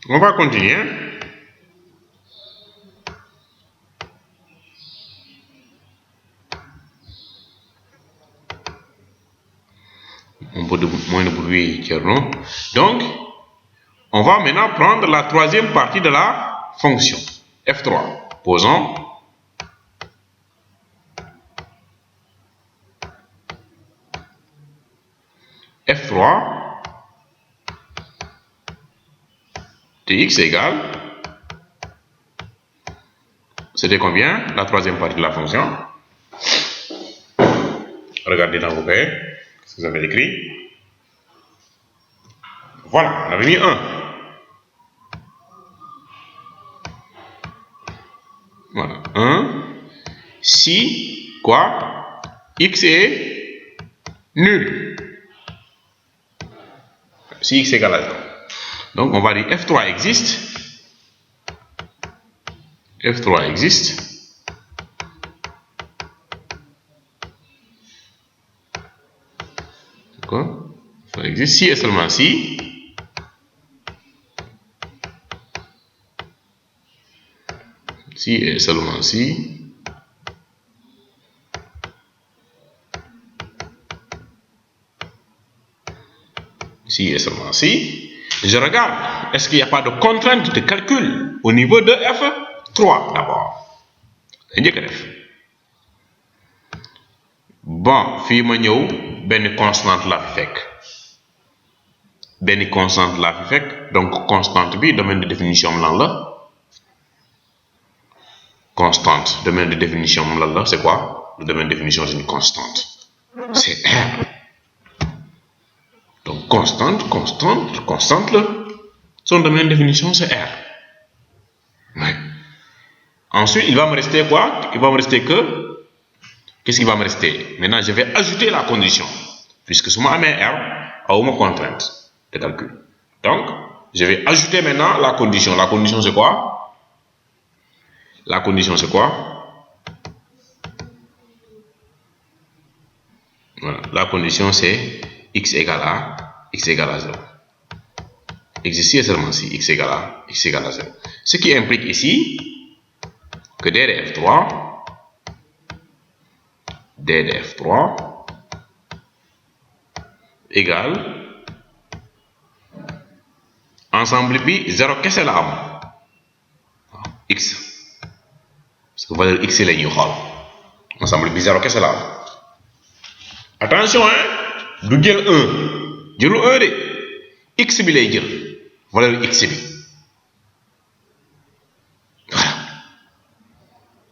On va continuer. Un peu de moins de bruit, Tcherno. Donc, on va maintenant prendre la troisième partie de la fonction. F3. Posons. F3 de x égale, c'était combien? La troisième partie de la fonction. Regardez dans vos cahiers ce que vous avez écrit. Voilà, on avait mis 1. Voilà, 1. Si, quoi? X est nul. Si x égale à 0. Donc, on va dire F3 existe. F3 existe. D'accord? Ça existe si et seulement si. Si et seulement si. Si et seulement si. Je regarde. Est-ce qu'il n'y a pas de contrainte de calcul au niveau de F3 d'abord? Bon, fii ma ñëw benn constante la fi fekk. Benn constante la fi fekk. Donc constante bi domaine de définition lan la? Constante, domaine de définition lan la? C'est quoi? Le domaine de définition c'est une constante. C'est R. Donc constante là. Son domaine de définition c'est R. Ouais. Ensuite, il va me rester quoi? Il va me rester que. Qu'est-ce qui va me rester? Maintenant, je vais ajouter la condition. Puisque si moi j'ai R, a une contrainte de calcul. Donc, je vais ajouter maintenant la condition. La condition c'est quoi? La condition c'est quoi? Voilà. La condition c'est x égale à 0. X ici est seulement si x égale à 0. Ce qui implique ici que d de F3 égale ensemble bi 0 kese la am x parce que valeur x la ñuy xool ensemble bi 0 kese la am. Attention hein, du jël 1 jëlu 1 de x bi lay jël valeur x bi voilà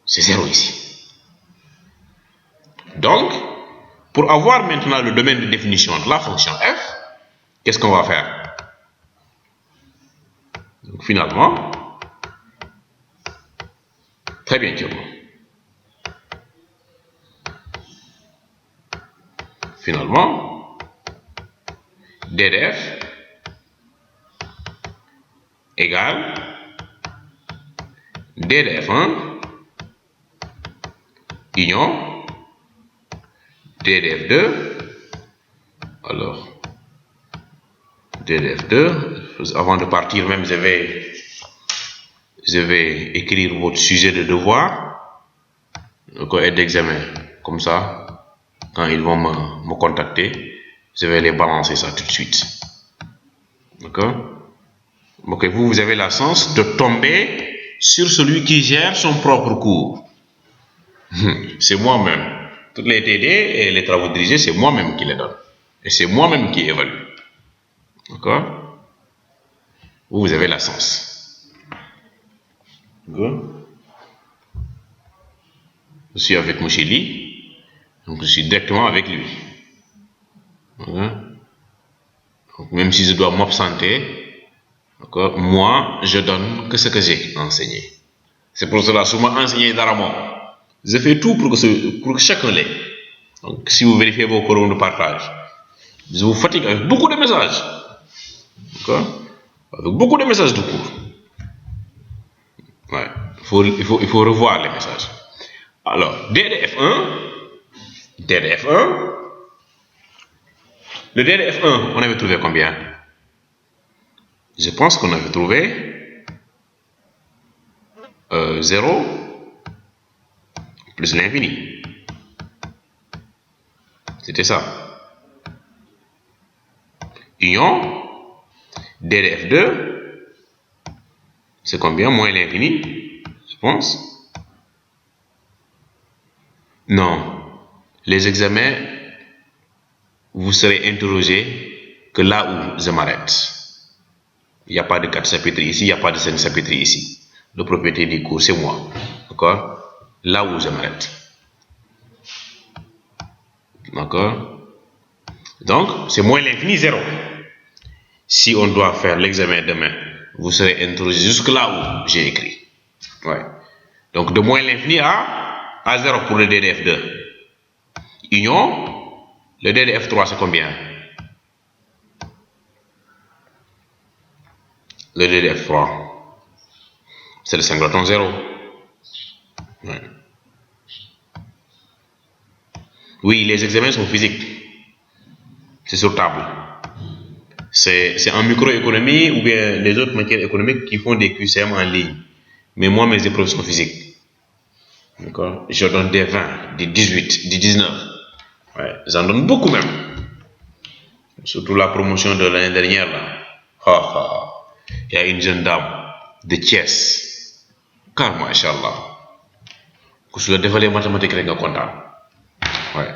c'est 0 ici. Donc pour avoir maintenant le domaine de définition de la fonction f, qu'est-ce qu'on va faire? Donc finalement, très bien Thierno. Finalement, d de f égale d de f1 union d de f2. Alors, d de f2, avant de partir même, je vais écrire votre sujet de devoir, et d'examen, comme ça, quand ils vont me contacter, je vais les balancer ça tout de suite. D'accord? Ok, vous avez la chance de tomber sur celui qui gère son propre cours. C'est moi-même. Toutes les TD et les travaux dirigés, c'est moi-même qui les donne. Et c'est moi-même qui évalue. D'accord? Vous avez la chance. D'accord? Je suis avec M. Lee. Donc je suis directement avec lui. D'accord? Donc, même si je dois m'absenter, d'accord, moi, je donne que ce que j'ai enseigné. C'est pour cela que je enseigné d'Aramon. Je fais tout pour que chacun l'ait. Donc, si vous vérifiez vos colonnes de partage, je vous fatigue avec beaucoup de messages. D'accord? Avec beaucoup de messages de cours. Ouais. Il faut revoir les messages. Alors, DDF1, le DDF1, on avait trouvé combien? Je pense qu'on avait trouvé 0 plus l'infini. C'était ça. Union d de f2, c'est combien? Moins l'infini, je pense. Non. Les examens, vous serez interrogé que là où je m'arrête. Il n'y a pas de 4 chapitres ici, il n'y a pas de 5 chapitres ici. Le propriétaire du cours, c'est moi. D'accord? Là où je m'arrête. D'accord? Donc, c'est moins l'infini 0. Si on doit faire l'examen demain, vous serez interrogé jusque là où j'ai écrit. Ouais. Donc, de moins l'infini à 0 pour le DDF2. Union, le DDF3, c'est combien? Le DDF3, c'est le singleton 0. Ouais. Oui, les examens sont physiques. C'est sur table. C'est en microéconomie ou bien les autres matières économiques qui font des QCM en ligne. Mais moi, mes épreuves sont physiques. D'accord? Je donne des 20, des 18, des 19. Ouais, j'en donne beaucoup même. Surtout la promotion de l'année dernière, là. Il y a une jeune dame de Thiès. Car, machallah. Que je le dévalue mathématiques avec un content. Ouais.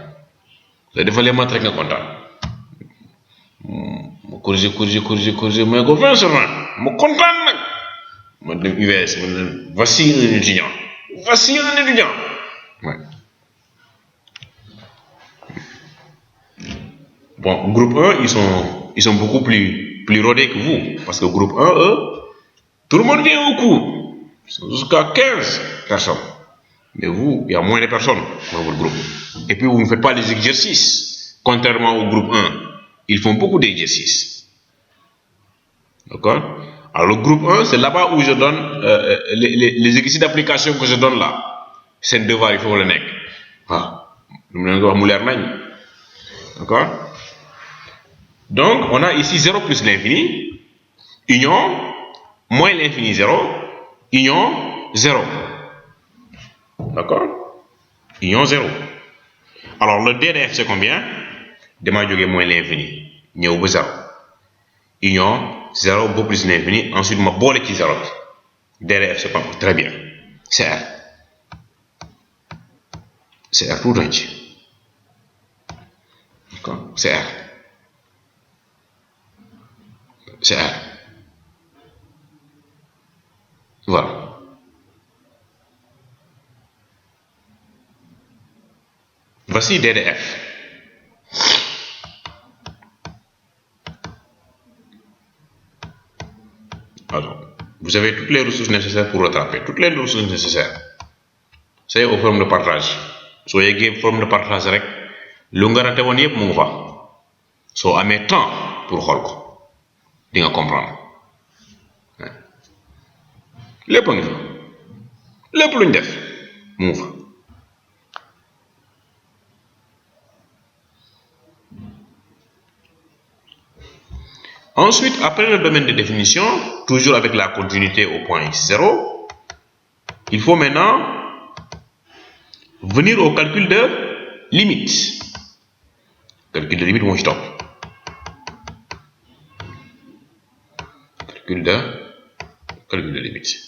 Le dévalue mathématiques avec un content. corriger, mais go 20 sur 20. Je suis content. Je dem UVS, voici un étudiant. Voici un étudiant. Ouais. Bon, groupe 1, ils sont beaucoup plus rodés que vous. Parce que groupe 1, eux, tout le monde vient au cours. Jusqu'à 15 personnes. Mais vous, il y a moins de personnes dans votre groupe. Et puis, vous ne faites pas les exercices. Contrairement au groupe 1, ils font beaucoup d'exercices. D'accord? Alors, le groupe 1, c'est là-bas où je donne les exercices d'application que je donne là. C'est un devoir, il faut le nec. D'accord? Donc, on a ici 0 plus l'infini, union, moins l'infini 0, union 0. D'accord? Union 0. Alors, le DDF, c'est combien? Demain, je moins l'infini. N'y a 0. Union 0, beaucoup plus l'infini. Ensuite, je vais qui 0. DDF, c'est combien? Très bien. C'est R. C'est R tout entier. D'accord? C'est R. C'est R. Voilà. Voici DDF. Alors, vous avez toutes les ressources nécessaires pour rattraper. Toutes les ressources nécessaires. C'est aux formes de partage. Soyez une forme de partage avec lu nga raté woon yëpp mu ngi fa soo amee temps pour xool ko di nga comprendre lépp a ngi fa lépp luñ def mu ngi fa. Ensuite, après le domaine de définition, toujours avec la continuité au point x0, il faut maintenant venir au calcul de limite. Calcul de limite, moi je top. Calcul de limite.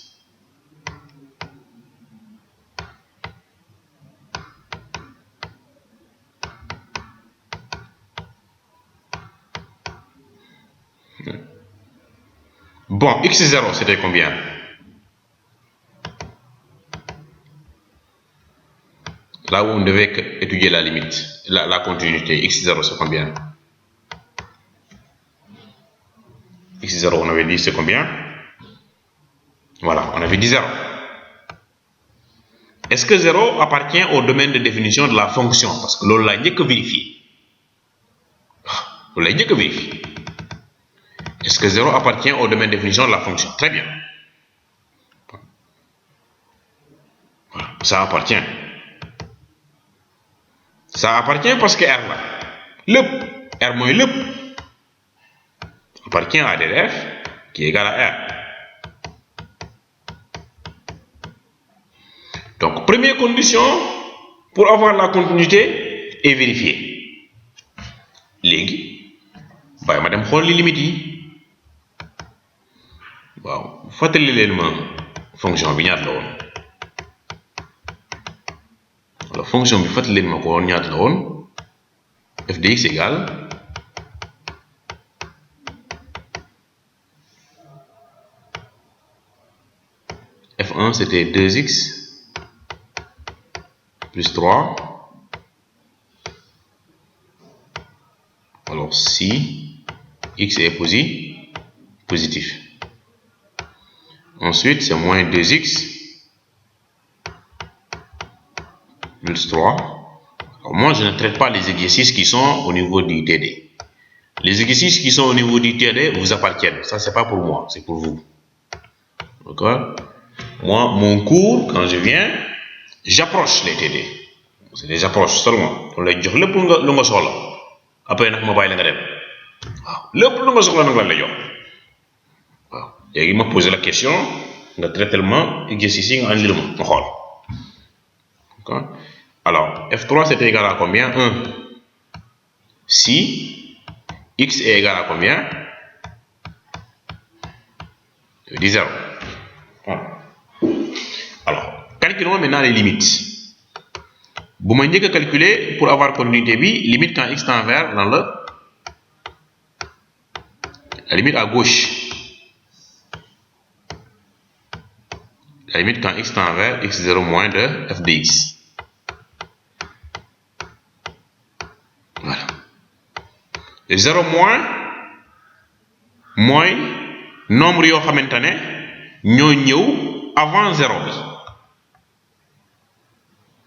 Bon, x0, c'était combien? Là où on devait étudier la limite, la continuité, x0 c'est combien? x0 on avait dit c'est combien? Voilà, on avait dit 0. Est-ce que 0 appartient au domaine de définition de la fonction? Parce que l'on l'a dit que vérifier. On l'a dit que vérifier. Est-ce que 0 appartient au domaine de définition de la fonction? Très bien. Voilà, ça appartient. Ça appartient parce que R là. R moins l'up appartient à DDF qui est égal à R. Donc, première condition pour avoir la continuité est vérifiée. Léegi, bàyyi ma dem xool li limite yi. Waaw, fàttali leen ma fonction bi ñaata la woon. Alors, fonction bi fàttali leen ma ko woon ñaata la woon. F de x égale F1 c'était 2x plus 3. Alors si x est positif. Ensuite c'est moins 2x plus 3. Alors moi je ne traite pas les exercices qui sont au niveau du TD. Les exercices qui sont au niveau du TD vous appartiennent. Ça c'est pas pour moi, c'est pour vous. D'accord? Moi, mon cours, quand je viens, j'approche les TD. C'est des approches seulement. On les jox lepp lu nga soxla. Après nak ma bay la nga dem. Waaw, lepp lu nga soxla nak la lay jox. Waaw, légui ma poser la question, nga traiter ma exercice yi nga andil ma xol. D'accord? Alors, F3 c'est égal à combien? 1. Si x est égal à combien? Je dis 0. Voilà. Alors, calculons maintenant les limites. Bu ma njëkk a calculer pour avoir continuité bi, limite quand x tend vers dans la limite à gauche. La limite quand x tend vers x0 moins de f de x. Voilà. Le 0 moins mooy nombre yoo xamante ne ñoo ñëw avant 0 bi.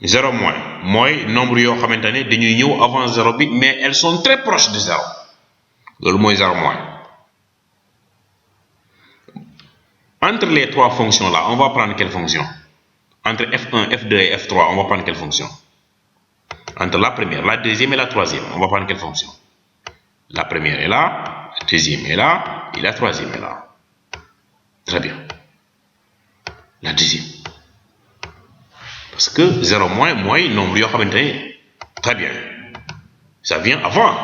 0 moins mooy nombre yoo xamante ne dañuy ñëw avant 0 bi mais elles sont très proches de 0. loolu mooy 0 moins. Entre les trois fonctions là, on va prendre quelle fonction? Entre f1, f2 et f3, on va prendre quelle fonction? Entre la première, la deuxième et la troisième, on va prendre quelle fonction? La première est là, la deuxième est là, et la troisième est là. Très bien. La deuxième. Parce que 0 moins, nombre yoo xamante ne très bien. Ça vient avant.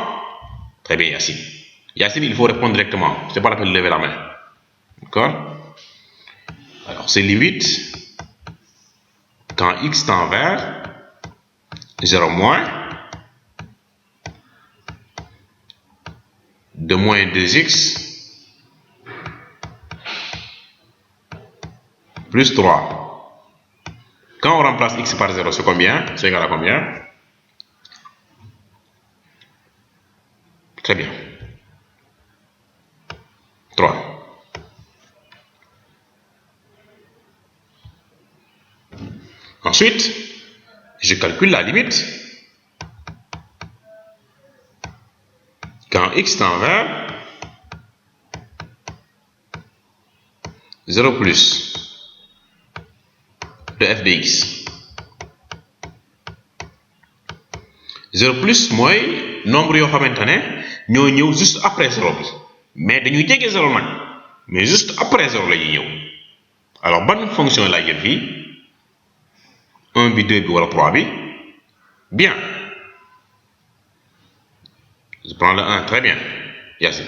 Très bien, Yacine. Yacine, il faut répondre directement. C'est pas la peine de lever la main. D'accord? Alors, c'est limite quand x tend vers 0 moins de moins 2x plus 3. Quand on remplace x par 0, c'est combien? C'est égal à combien? Très bien. 3. Ensuite, je calcule la limite quand x tend vers 0 plus de f de x. 0 plus mooy nombre yoo xamante ne ñoo ñëw juste après 0 bi mais dañuy jege 0 nag mais juste après 0 la ñuy ñëw. Alors ban fonction laa jël fii? 1 bi 2 bi wala 3 bi? Bien. Je prends le 1, très bien. Yacine.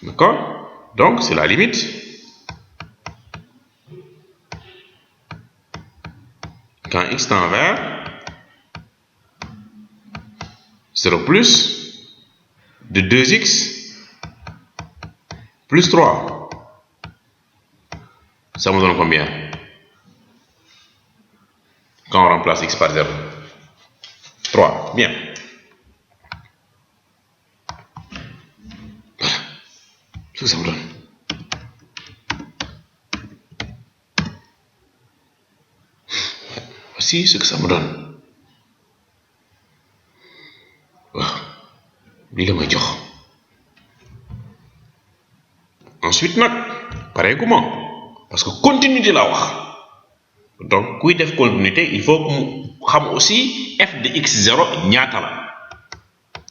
D'accord? Donc c'est la limite quand x tend vers 0 plus de 2x plus 3. Ça me donne combien? Quand on remplace x par 0. 3. Bien. Voilà. Ce que ça me donne. Voici ce que ça me donne. Waaw. Lii la may jox. Ensuite nag pareeguma parce que continuité laa wax. Donc kuy def continuité il faut que mu xam aussi f de x0 ñaata la.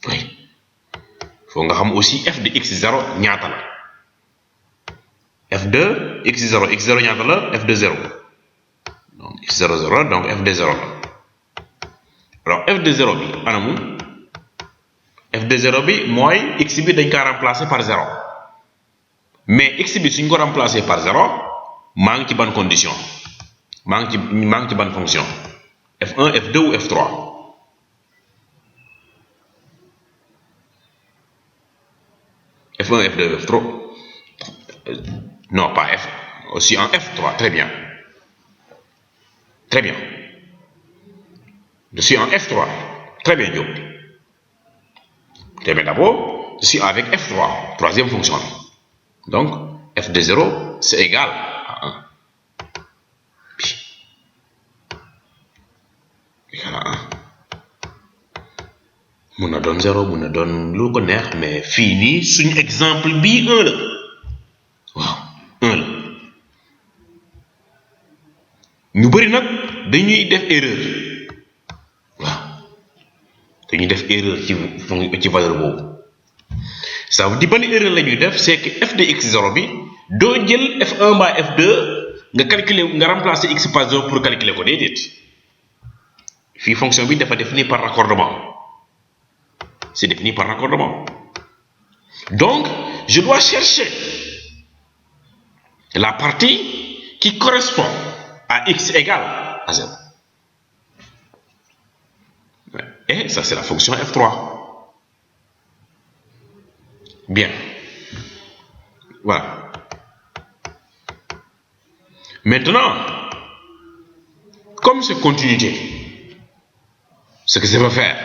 Oui. faut nga xam aussi f de x0 ñaata la f de x0 ñaata la f de 0 donc x0 0 donc f de 0 alors f de 0 bi anamu f de 0 bi mooy x bi dañ ko remplacer par 0 mais x bi suñ ko remplacer par 0 maa ngi ci ban condition maa ngi ci ban fonction f1 f2 ou f3 f1 f2 f3 non pas f aussi en f3 très bien je suis en f3 très bien Diop mais d'abord je suis avec f3 troisième fonction donc f de 0 c'est égal à 1 égal à 1 mun na doon 0 mun na doon lu ko neex mais fii nii suñu exemple bii 1 la waaw 1 la ñu bëri nag dañuy def erreur waaw dañuy def erreur ci valeur boobu ça veut dire ban erreur la ñuy def c'est que f de x0 bi doo jël f1 ba f2 nga calculer nga remplacer x par 0 pour calculer ko déedéet fii fonction bi dafa défini par raccordement c'est défini par raccordement donc je dois chercher la partie qui correspond à x égale à 0 et ça c'est la fonction f3 bien voilà maintenant comme c'est continuité ce que je vais faire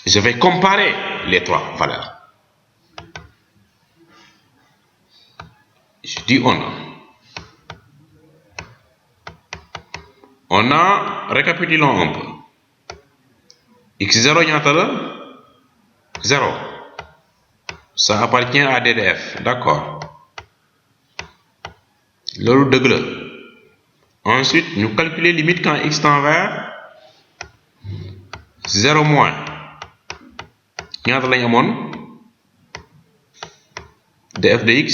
je vais comparer les trois valeurs je dis on a récapitulons un peu x0 ñaata la 0 ça appartient à DDF d'accord loolu dëgg la ensuite ñu calculer limite quand x tend vers 0 moins ñaata lañ amoon de f de x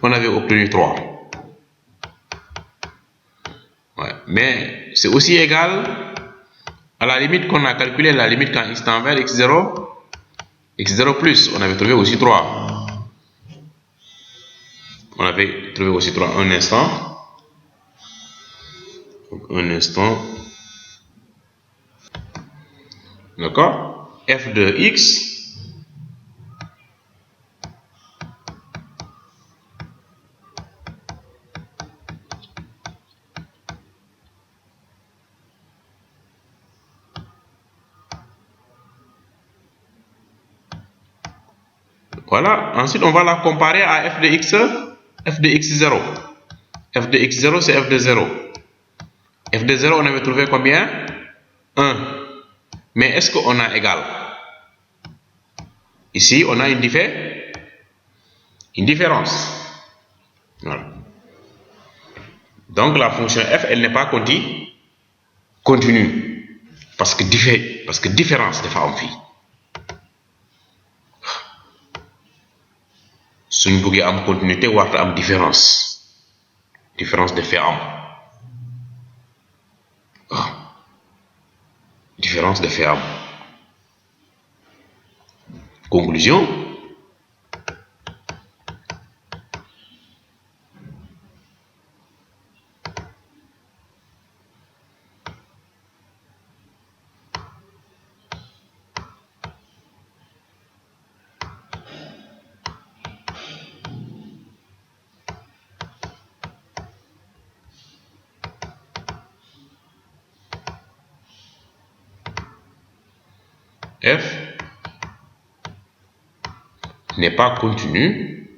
on avait obtenu 3 ouais. Mais c'est aussi égal à la limite qu'on a calculé, la limite quand x tend vers x0 plus, on avait trouvé aussi 3. On avait trouvé aussi 3. Un instant. D'accord? F de x voilà, ensuite on va la comparer à f de x0. f de x0 c'est f de 0. F de 0 on avait trouvé combien? 1. Mais est-ce qu'on a égal? Ici on a une différence. Voilà. Donc la fonction f elle n'est pas continue parce que différence dafa am fii. suñ bëggee am continuité warta am différence de fait am waaw différence de fait am conclusion f n'est pas continu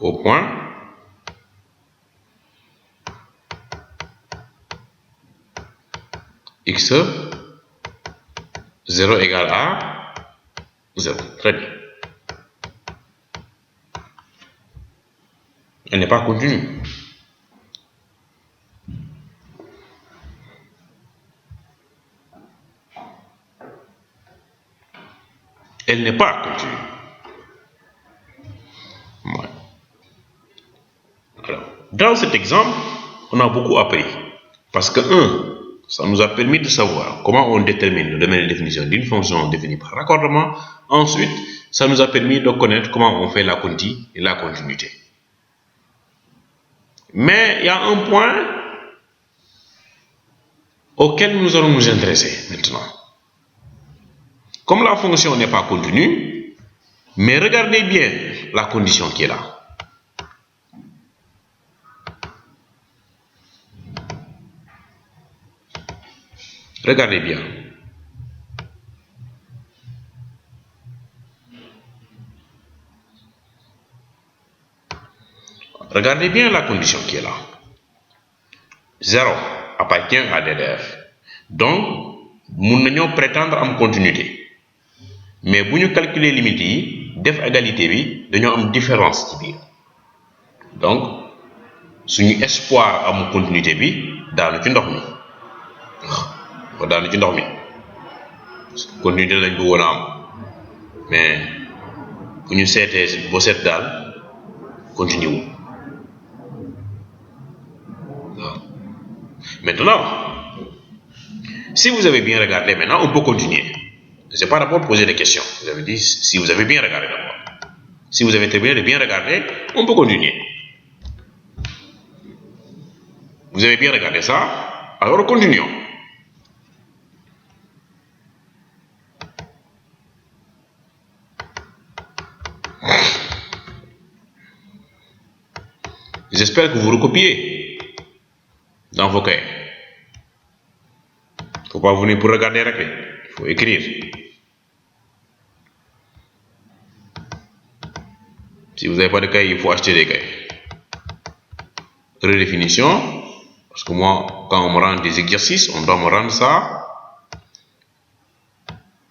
au point x 0 égale à 0. Très bien. Elle n'est pas continue. Elle n'est pas continue. Ouais. Alors, dans cet exemple, on a beaucoup appris. Parce que, ça nous a permis de savoir comment on détermine le domaine de définition d'une fonction définie par raccordement. Ensuite, ça nous a permis de connaître comment on fait la continuité. Mais il y a un point auquel nous allons nous intéresser maintenant. Comme la fonction n'est pas continue, mais regardez bien la condition qui est là. Regardez bien. Regardez bien la condition qui est là. 0 appartient à DDF. Donc, nous n'allons prétendre en continuité. Mais si nous calculons les limites, def égalité, nous avons une différence. Donc, si nous espoir en continuité, dans le temps dans le temps continuité lañ ko wona am mais bu ñu sété bo sét dal continue. Maintenant, si vous avez bien regardé, maintenant on peut continuer. Je n'ai pas d'abord posé des questions. Vous avez dit si vous avez bien regardé d'abord. Si vous avez terminé de bien regarder, on peut continuer. Vous avez bien regardé ça, alors continuons. J'espère que vous recopiez dans vos cahiers. Il ne faut pas venir pour regarder, il faut écrire. Si vous n'avez pas de cahier, il faut acheter des cahiers. Redéfinition, parce que moi, quand on me rend des exercices, on doit me rendre ça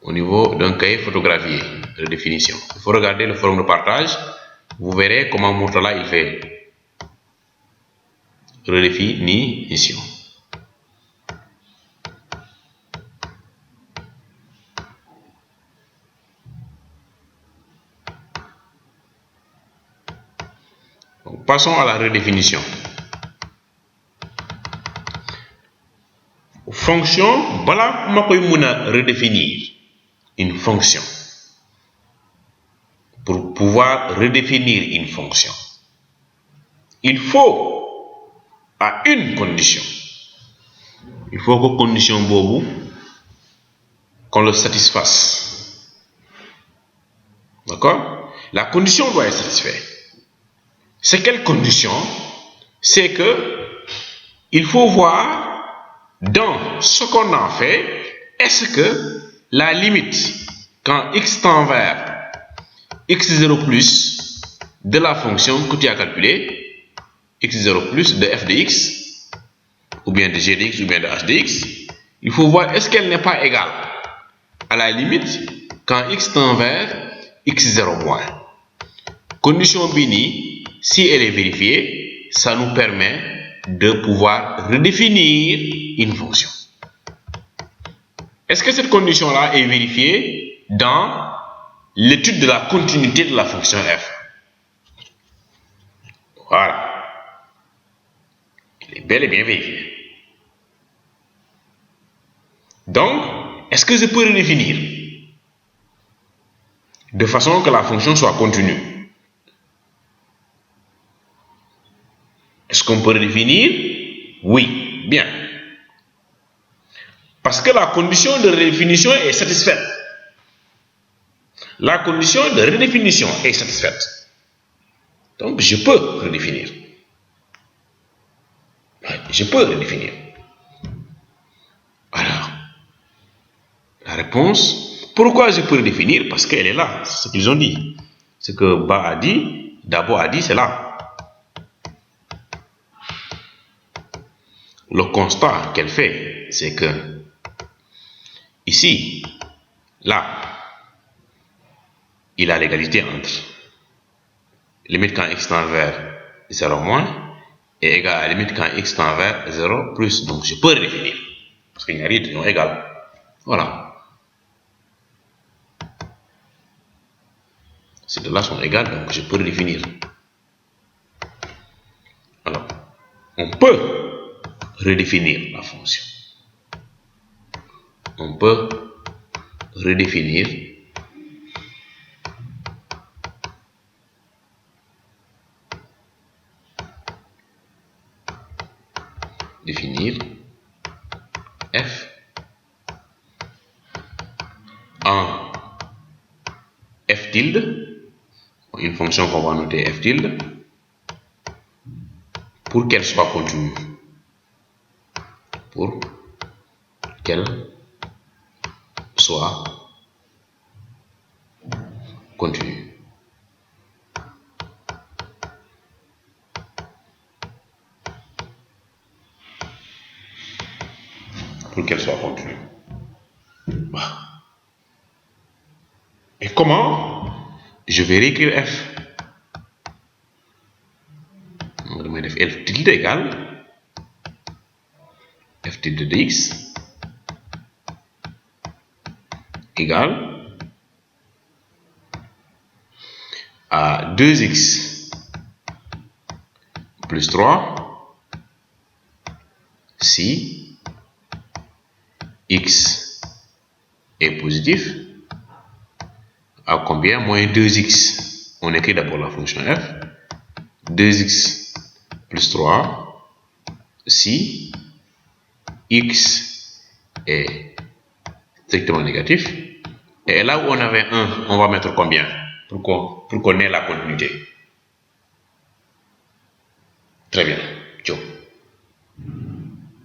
au niveau d'un cahier photographié. Redéfinition. Il faut regarder le forum de partage, vous verrez comment Murtala il fait. Redéfinition. Donc, passons à la redéfinition. Fonction, voilà comment on peut redéfinir une fonction. Pour pouvoir redéfinir une fonction, il faut à une condition. Il faut que condition bobu qu'on le satisfasse. D'accord? La condition doit être satisfaite. C'est quelle condition? C'est que il faut voir dans ce qu'on a fait, est-ce que la limite quand x tend vers x0 plus de la fonction que tu as calculée, x0 plus de f de x, ou bien de g de x, ou bien de h de x, il faut voir est-ce qu'elle n'est pas égale à la limite quand x tend vers x0 moins. Condition Bini, si elle est vérifiée, ça nous permet de pouvoir redéfinir une fonction. Est-ce que cette condition-là est vérifiée dans l'étude de la continuité de la fonction f? Voilà. Il est bel et bien vérifié. Donc, est-ce que je peux redéfinir de façon que la fonction soit continue? Est-ce qu'on peut redéfinir? Oui, bien. Parce que la condition de redéfinition est satisfaite. La condition de redéfinition est satisfaite. Donc, je peux redéfinir. Je peux redéfinir. Alors, la réponse, pourquoi je peux redéfinir? Parce qu'elle est là, c'est ce qu'ils ont dit. Ce que Ba a dit, Dabo a dit, c'est là. Le constat qu'elle fait, c'est que ici, là, il a l'égalité entre limite quand x tend vers 0 moins est égal à la limite quand x tend vers 0 plus. Donc je peux redéfinir parce qu'il n'y a rien de non égal. Voilà. Ces deux-là sont égales, donc je peux redéfinir. Alors, on peut redéfinir la fonction. On peut redéfinir f en f tilde, une fonction qu'on va noter f tilde, pour qu'elle soit continue. Pour qu'elle soit continue. Pour qu'elle soit continue. Et comment je vais réécrire f? On va faire f tilde égale f tilde de x égale à 2x plus 3 si x est positif à combien? Moins 2x. On écrit d'abord la fonction f. 2x plus 3 si x est strictement négatif. Et là où on avait 1, on va mettre combien pour qu'on ait la continuité? Très bien.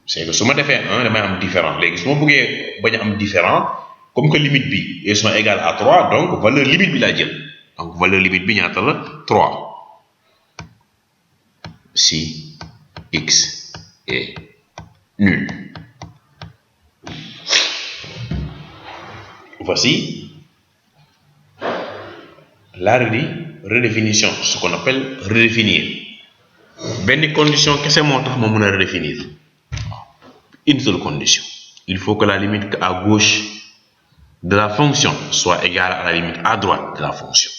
C'est que si je fais 1, je vais avoir différent. Si je veux différent, comme que limite b elles sont égales à 3, donc valeur limite bi la jël. Donc valeur limite bi ñaata la 3 si x est nul. Voici la redéfinition, ce qu'on appelle redéfinir. Benn condition que c'est mon tax ma mën a redéfinir. Une seule condition. Il faut que la limite à gauche de la fonction soit égale à la limite à droite de la fonction.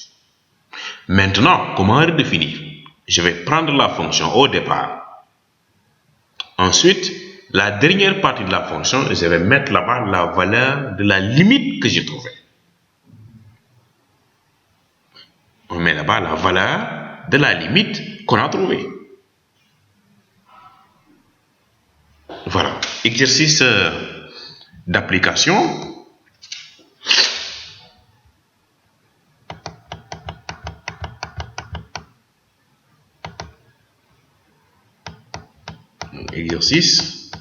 Maintenant, comment redéfinir? Je vais prendre la fonction au départ. Ensuite, la dernière partie de la fonction, je vais mettre là-bas la valeur de la limite que j'ai trouvée. On met là-bas la valeur de la limite qu'on a trouvée. Voilà. Exercice d'application. Exercice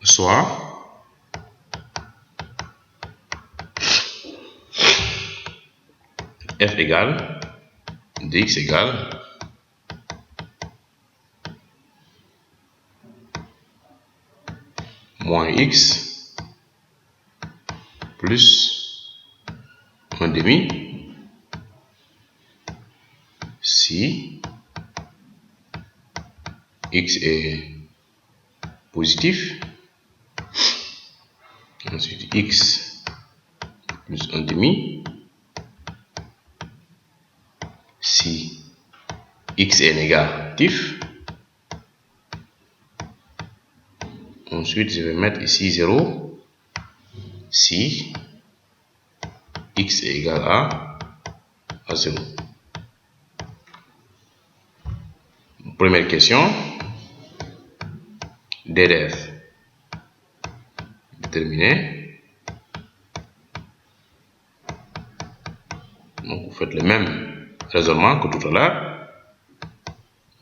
soit f égale dx égale moins x plus 1 demi si x est positif, ensuite x plus 1 demi si x est négatif. Ensuite, je vais mettre ici 0 si x est égal à 0. Première question. DDF déterminé. Donc vous faites le même raisonnement que tout à l'heure.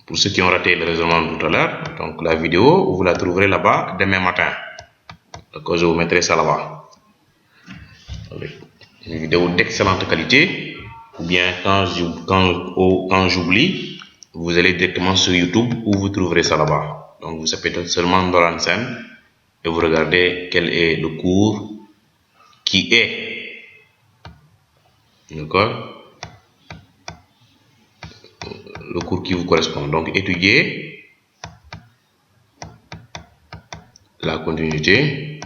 Pour ceux qui ont raté le raisonnement tout à l'heure, donc la vidéo, vous la trouverez là-bas demain matin. Donc je vous mettrai ça là-bas. Une vidéo d'excellente qualité. Ou bien quand j'oublie, vous allez directement sur YouTube où vous trouverez ça là-bas. Donc vous tapez seulement Ndolan Sène et vous regardez quel est le cours qui est D'accord? Le cours qui vous correspond. Donc, étudier la continuité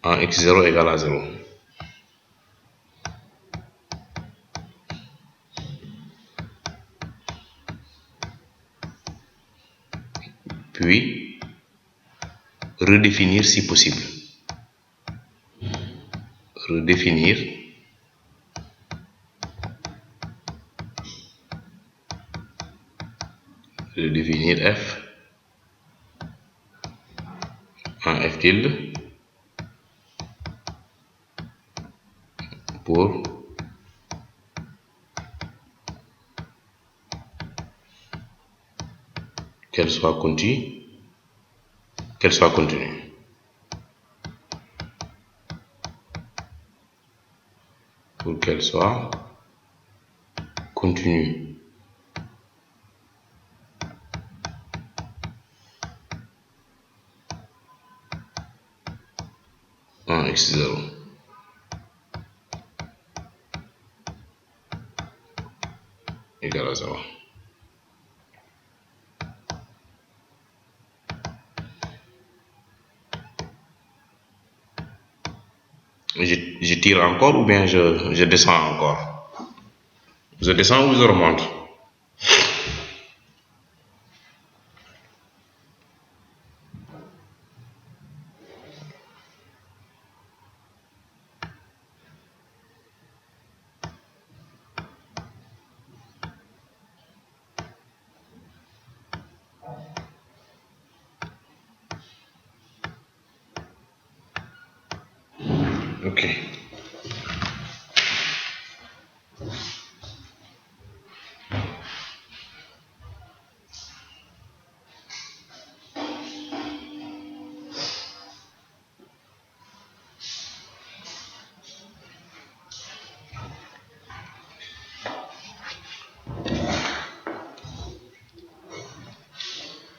en x0 égale à 0. Puis, redéfinir si possible. Redéfinir f en f tilde pour qu'elle soit continue. Pour qu'elle soit continue. En x0 égale à 0. Je tire encore ou bien je descends encore? Je descends ou je remonte? Ok.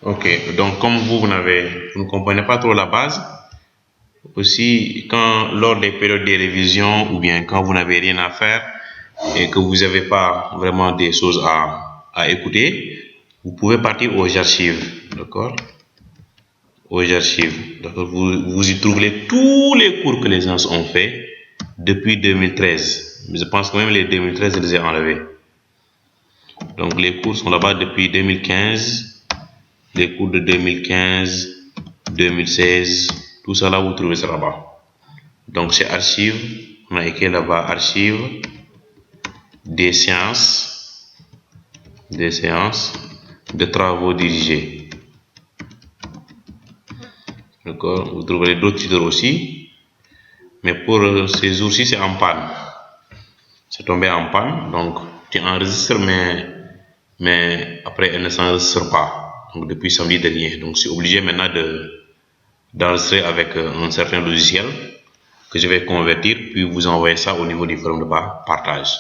Ok, donc comme vous ne comprenez pas trop la base, aussi lors des périodes de révision ou bien quand vous n'avez rien à faire et que vous n'avez pas vraiment des choses à écouter, vous pouvez partir aux archives, d'accord? Aux archives, d'accord? Vous y trouverez tous les cours que les gens ont fait depuis 2013. Mais je pense que même les 2013, je les ai enlevés. Donc les cours sont là-bas depuis 2015. Les cours de 2015, 2016, tout ça là, vous trouvez ça là-bas. Donc c'est archives, on a écrit là-bas archives des séances de travaux dirigés. D'accord, vous trouverez d'autres titres aussi, mais pour ces jours-ci, c'est en panne. C'est tombé en panne, donc tu enregistres, mais après elle ne s'enregistre pas. Donc depuis samedi dernier, donc je suis obligé maintenant d'enregistrer avec un certain logiciel que je vais convertir puis vous envoyer ça au niveau du forum de partage.